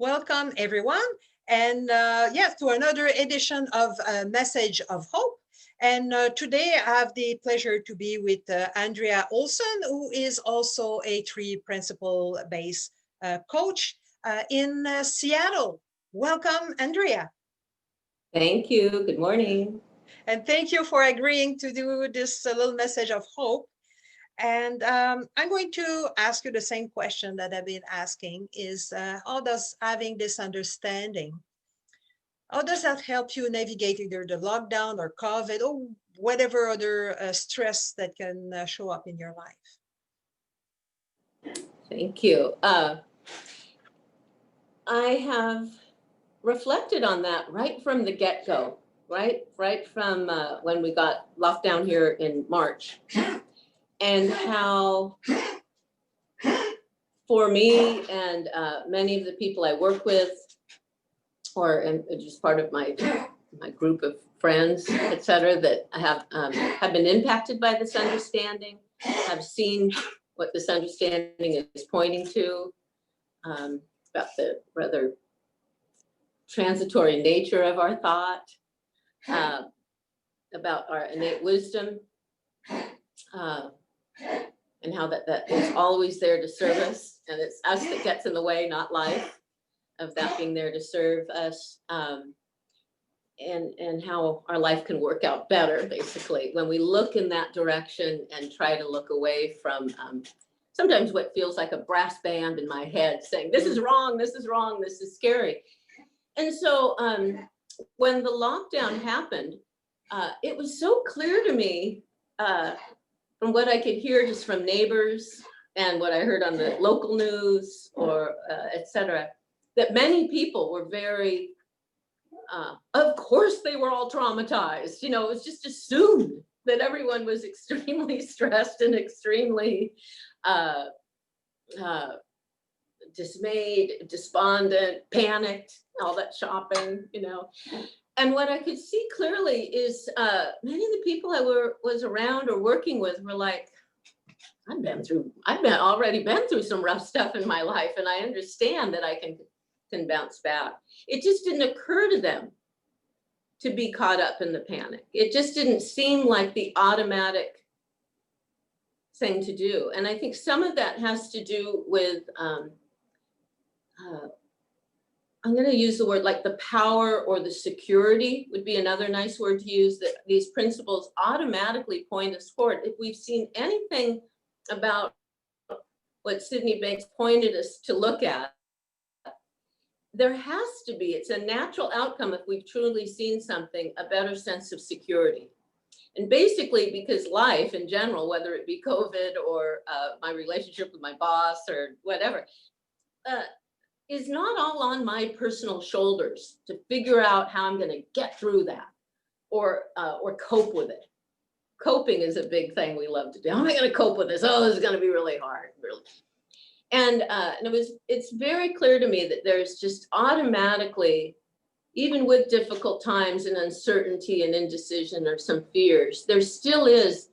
Welcome, everyone. And yes, to another edition of Message of Hope. And today I have the pleasure to be with Andrea Olsen, who is also a tree principle based coach in Seattle. Welcome, Andrea. Thank you. Good morning. And thank you for agreeing to do this little message of hope. And I'm going to ask you the same question that I've been asking is how does having this understanding, how does that help you navigate either the lockdown or COVID or whatever other stress that can show up in your life? Thank you. I have reflected on that right from the get-go, right from when we got locked down here in March, and how for me and many of the people I work with, or just part of my group of friends, et cetera, that have been impacted by this understanding, have seen what this understanding is pointing to, about the rather transitory nature of our thought, about our innate wisdom, and how that is always there to serve us, and it's us that gets in the way, not life, of that being there to serve us, and how our life can work out better, basically, when we look in that direction and try to look away from sometimes what feels like a brass band in my head saying, this is wrong, this is wrong, this is scary. And so when the lockdown happened, it was so clear to me from what I could hear just from neighbors and what I heard on the local news or et cetera, that many people were very, of course they were all traumatized. You know, it was just assumed that everyone was extremely stressed and extremely dismayed, despondent, panicked, all that shopping, you know. And what I could see clearly is many of the people I was around or working with were like, I've already been through some rough stuff in my life, and I understand that I can bounce back. It just didn't occur to them to be caught up in the panic. It just didn't seem like the automatic thing to do. And I think some of that has to do with, I'm going to use the word like the power or the security would be another nice word to use, that these principles automatically point us forward. If we've seen anything about what Sydney Banks pointed us to look at, there has to be, it's a natural outcome if we've truly seen something, a better sense of security. And basically because life in general, whether it be COVID or my relationship with my boss or whatever, is not all on my personal shoulders to figure out how I'm going to get through that or cope with it. Coping is a big thing we love to do. How am I going to cope with this? Oh, this is going to be really hard, really. And it's very clear to me that there's just automatically, even with difficult times and uncertainty and indecision or some fears, there still is,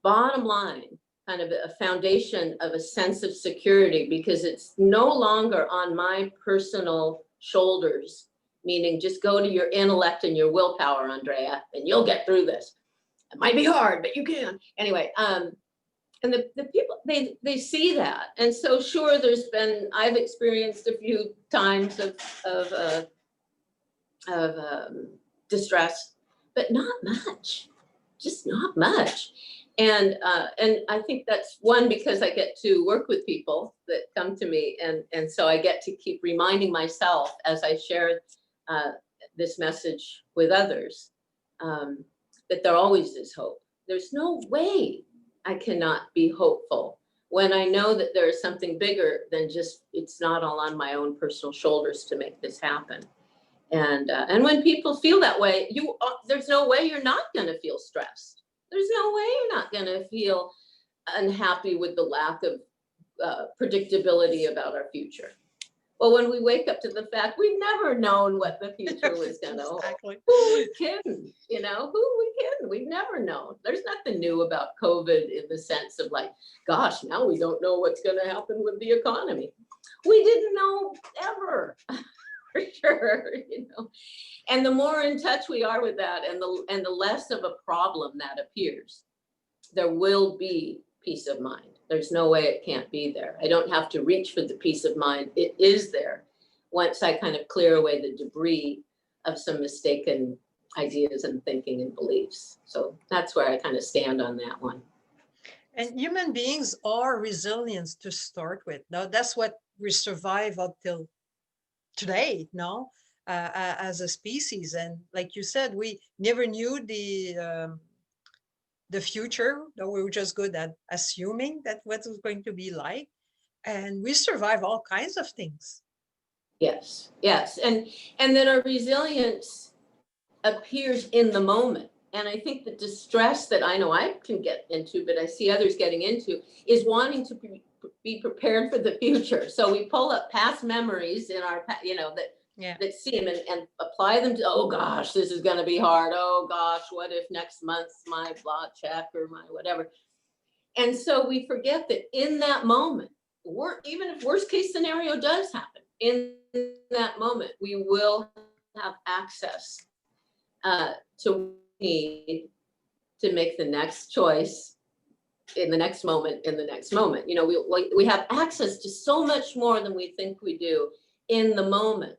bottom line, kind of a foundation of a sense of security, because it's no longer on my personal shoulders, meaning just go to your intellect and your willpower, Andrea, and you'll get through this. It might be hard, but you can. Anyway, and the people, they see that. And so sure, I've experienced a few times of distress, but not much, just not much. And I think that's one, because I get to work with people that come to me, and so I get to keep reminding myself as I share this message with others, that there always is hope. There's no way I cannot be hopeful when I know that there is something bigger than just, it's not all on my own personal shoulders to make this happen. And when people feel that way, there's no way you're not going to feel stressed. There's no way you're not going to feel unhappy with the lack of predictability about our future. Well, when we wake up to the fact we've never known what the future was going to hold. Who are we kidding? You know, who are we kidding? We've never known. There's nothing new about COVID in the sense of like, gosh, now we don't know what's going to happen with the economy. we didn't know ever. For sure, you know. And the more in touch we are with that, and the less of a problem that appears, there will be peace of mind. There's no way it can't be there. I don't have to reach for the peace of mind. It is there once I kind of clear away the debris of some mistaken ideas and thinking and beliefs. So that's where I kind of stand on that one. And human beings are resilient to start with. Now, that's what we survive up till today, no, as a species. And like you said, we never knew the future. No, we were just good at assuming that what was going to be like, and we survive all kinds of things. Yes, yes. And then our resilience appears in the moment. And I think the distress that I know I can get into, but I see others getting into, is wanting to be prepared for the future. So we pull up past memories in our, you know, Yeah. that see them and apply them to, oh gosh, this is going to be hard. Oh gosh, what if next month's my blah check or my whatever. And so we forget that in that moment, even if worst case scenario does happen, in that moment, we will have access to need to make the next choice in the next moment, you know, we have access to so much more than we think we do in the moment.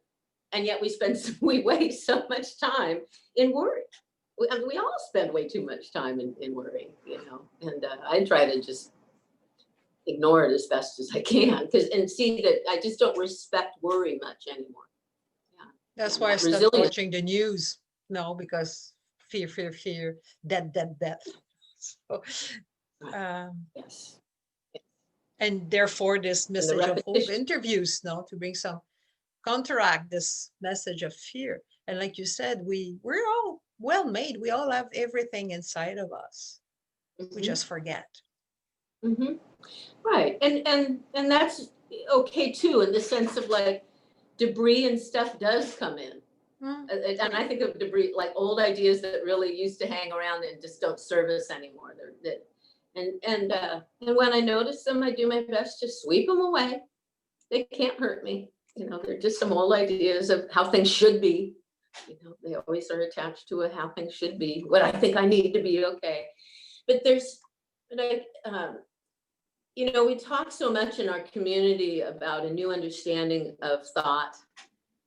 And yet we waste so much time in worry. We all spend way too much time in worry, you know, and I try to just ignore it as best as I can, and see that I just don't respect worry much anymore. Yeah. That's why I stopped watching the news. No, because fear, death. So, yes. And therefore, this And the message of hope repetition. interviews, no, to bring some counteract this message of fear. And like you said, we're all well made. We all have everything inside of us. We just forget. Mm-hmm. Right. And that's okay too, in the sense of like debris and stuff does come in. And I think of debris like old ideas that really used to hang around and just don't serve us anymore. And when I notice them, I do my best to sweep them away. They can't hurt me. You know, they're just some old ideas of how things should be. You know, they always are attached to how things should be, what I think I need to be, okay. But you know, we talk so much in our community about a new understanding of thought,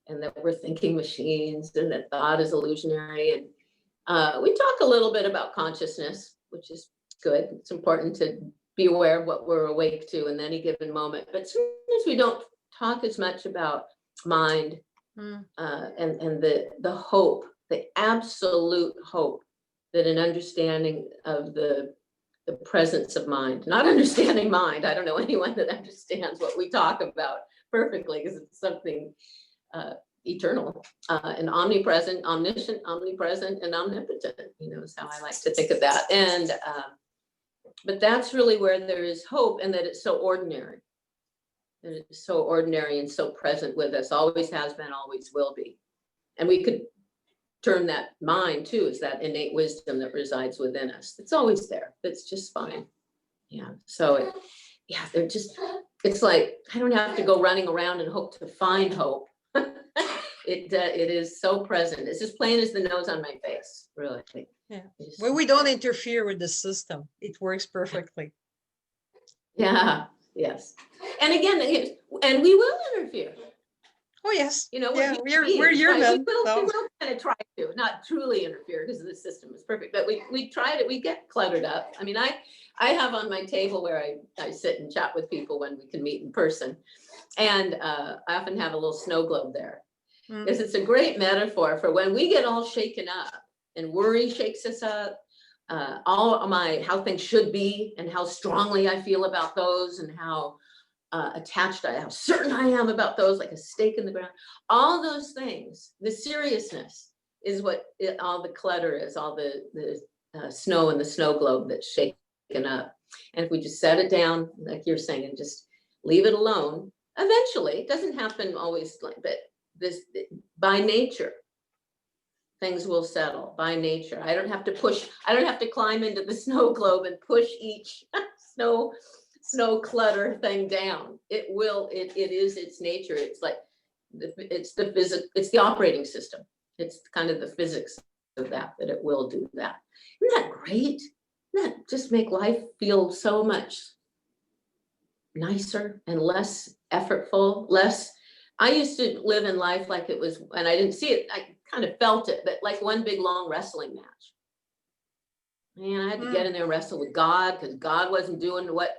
and that we're thinking machines, and that thought is illusionary. And we talk a little bit about consciousness, which is good. It's important to be aware of what we're awake to in any given moment. But sometimes we don't talk as much about mind, and the hope, the absolute hope that an understanding of the presence of mind, not understanding mind. I don't know anyone that understands what we talk about perfectly, because it's something eternal and omnipresent, omniscient, omnipresent, and omnipotent, you know, is how I like to think of that. And but that's really where there is hope, and that it's so ordinary. And it's so ordinary and so present with us, always has been, always will be. And we could term that mind too, is that innate wisdom that resides within us. It's always there. It's just fine. Yeah. So they're just, it's like, I don't have to go running around and hope to find hope. It is so present. It's as plain as the nose on my face, really. Yeah. When we don't interfere with the system, it works perfectly. Yeah. Yes. And again, and we will interfere. Oh yes. You know, we're human. Right? We will kind of try to, not truly interfere, because the system is perfect, but we try to, we get cluttered up. I mean, I have on my table where I sit and chat with people when we can meet in person. And I often have a little snow globe there, because it's a great metaphor for when we get all shaken up and worry shakes us up, all of how things should be and how strongly I feel about those, and how attached how certain I am about those, like a stake in the ground. All those things, the seriousness is what all the clutter is, all the snow in the snow globe that's shaken up. And if we just set it down, like you're saying, and just leave it alone, eventually, it doesn't happen always like that. By nature, things will settle by nature. I don't have to climb into the snow globe and push each no clutter thing down. It will, it is its nature. It's like, it's the operating system. It's kind of the physics of that it will do that. Isn't that great? Doesn't that just make life feel so much nicer and less effortful, less, I used to live in life like it was, and I didn't see it, I kind of felt it, but like one big long wrestling match. Man, I had to get in there and wrestle with God because God wasn't doing what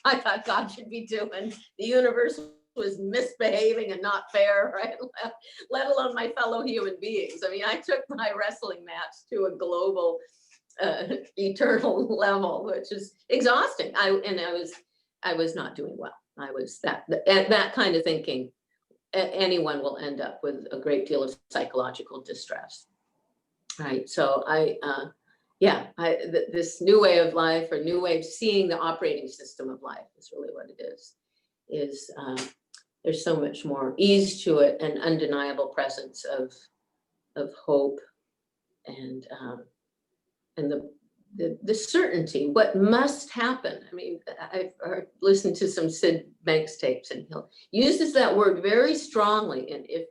I thought God should be doing. The universe was misbehaving and not fair, right? Let alone my fellow human beings. I mean, I took my wrestling match to a global, eternal level, which is exhausting. I was not doing well. I was that kind of thinking. Anyone will end up with a great deal of psychological distress, right? So this new way of life, or new way of seeing the operating system of life, is really what it is there's so much more ease to it, and undeniable presence of hope, and the certainty, what must happen. I mean, I've listened to some Sid Banks tapes, and he uses that word very strongly. And if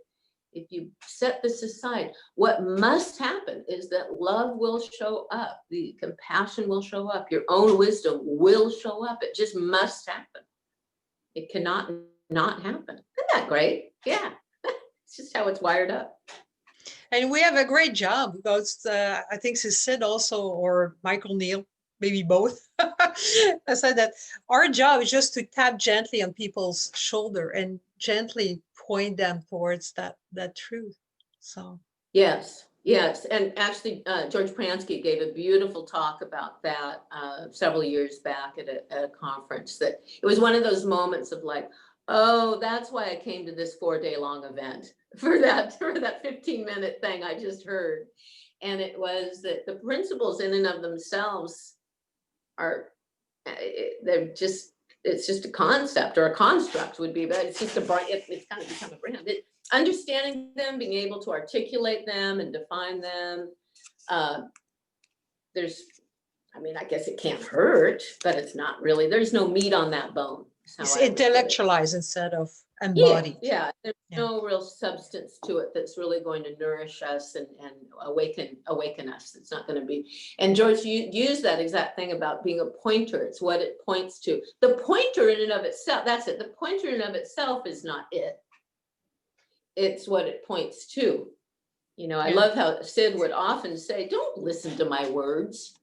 you set this aside, what must happen is that love will show up, the compassion will show up, your own wisdom will show up. It just must happen. It cannot not happen. Isn't that great? Yeah, it's just how it's wired up. And we have a great job because I think Sid also, or Michael Neal, maybe both, I said that our job is just to tap gently on people's shoulder and gently point them towards that truth. So yes, and actually, George Pransky gave a beautiful talk about that several years back at a conference. That it was one of those moments of like, oh, that's why I came to this 4-day-long event for that 15-minute thing I just heard. And it was that the principles in and of themselves are, it's just a concept, or a construct would be, but it's just it's kind of become a brand. Understanding them, being able to articulate them and define them. I guess it can't hurt, but it's not really, there's no meat on that bone. It's intellectualized instead of embodied. Yeah, there's no real substance to it that's really going to nourish us and awaken us. It's not going to be. And George, you use that exact thing about being a pointer. It's what it points to. The pointer in and of itself, that's it. The pointer in and of itself is not it. It's what it points to. You know, I love how Sid would often say, don't listen to my words,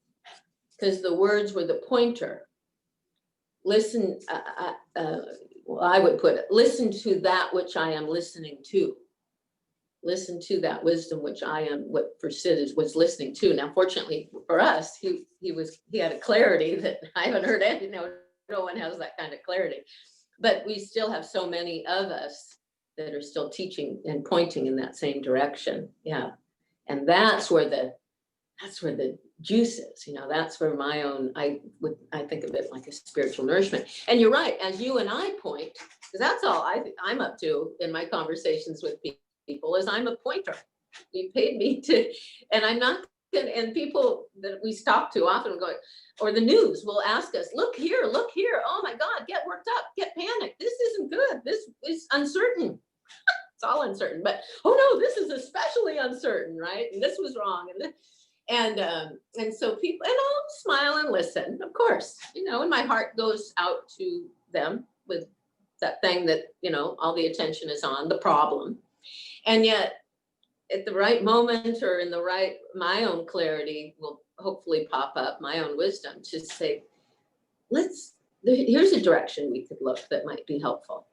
because the words were the pointer. Listen, I would put it, listen to that which I am listening to. Listen to that wisdom which I am, what for Sid was listening to. Now, fortunately for us, he had a clarity that I haven't heard any, no one has that kind of clarity. But we still have so many of us that are still teaching and pointing in that same direction. Yeah. And that's where the juice is, you know, that's where my own, I think of it like a spiritual nourishment. And you're right, as you and I point, because that's all I'm up to in my conversations with people, is I'm a pointer. You paid me to, and I'm not, and people that we talk to often go, or the news will ask us, look here, oh my God, get worked up, get panicked, this isn't good, this is uncertain. It's all uncertain, but oh no, this is especially uncertain, right? And this was wrong, and so people, and I'll smile and listen, of course, you know, and my heart goes out to them with that thing that, you know, all the attention is on, the problem. And yet at the right moment, or in the right, my own clarity will hopefully pop up, my own wisdom to say, here's a direction we could look that might be helpful.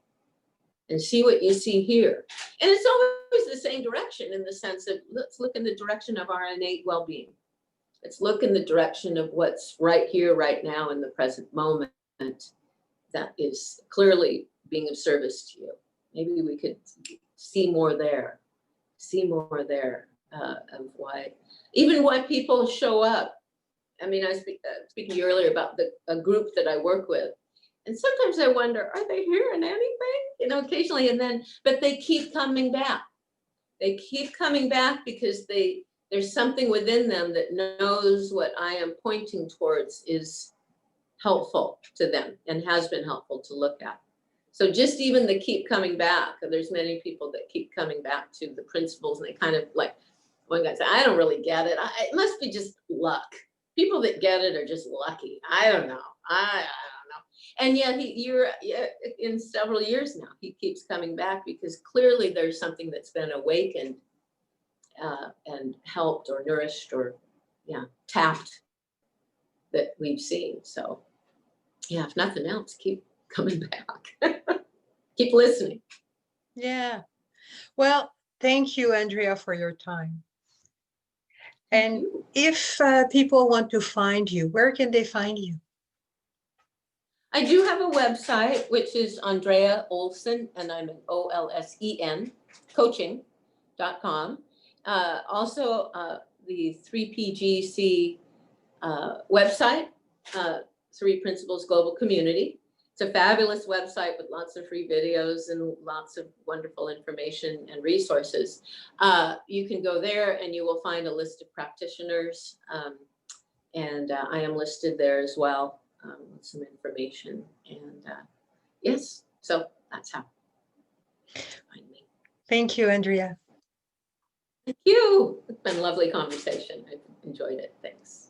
And see what you see here. And it's always the same direction, in the sense of, let's look in the direction of our innate well-being. Let's look in the direction of what's right here, right now, in the present moment, that is clearly being of service to you. Maybe we could see more there of why people show up. I mean, I was speaking to you earlier about a group that I work with. And sometimes I wonder, are they hearing anything? You know, occasionally, but they keep coming back. They keep coming back because there's something within them that knows what I am pointing towards is helpful to them and has been helpful to look at. So just even the keep coming back, there's many people that keep coming back to the principles, and they kind of like, one guy said, I don't really get it. It must be just luck. People that get it are just lucky. I don't know. I don't know. And yet you're in several years now, he keeps coming back because clearly there's something that's been awakened and helped or nourished or tapped that we've seen. So yeah, if nothing else, keep coming back. Keep listening. Yeah. Well, thank you, Andrea, for your time. And if people want to find you, where can they find you? I do have a website, which is Andrea Olsen, and I'm an OLSEN, coaching.com. Also, the 3PGC website, 3 Principles Global Community. It's a fabulous website with lots of free videos and lots of wonderful information and resources. You can go there and you will find a list of practitioners. And I am listed there as well with some information. And yes, so that's how you find me. Thank you, Andrea. Thank you. It's been a lovely conversation. I've enjoyed it. Thanks.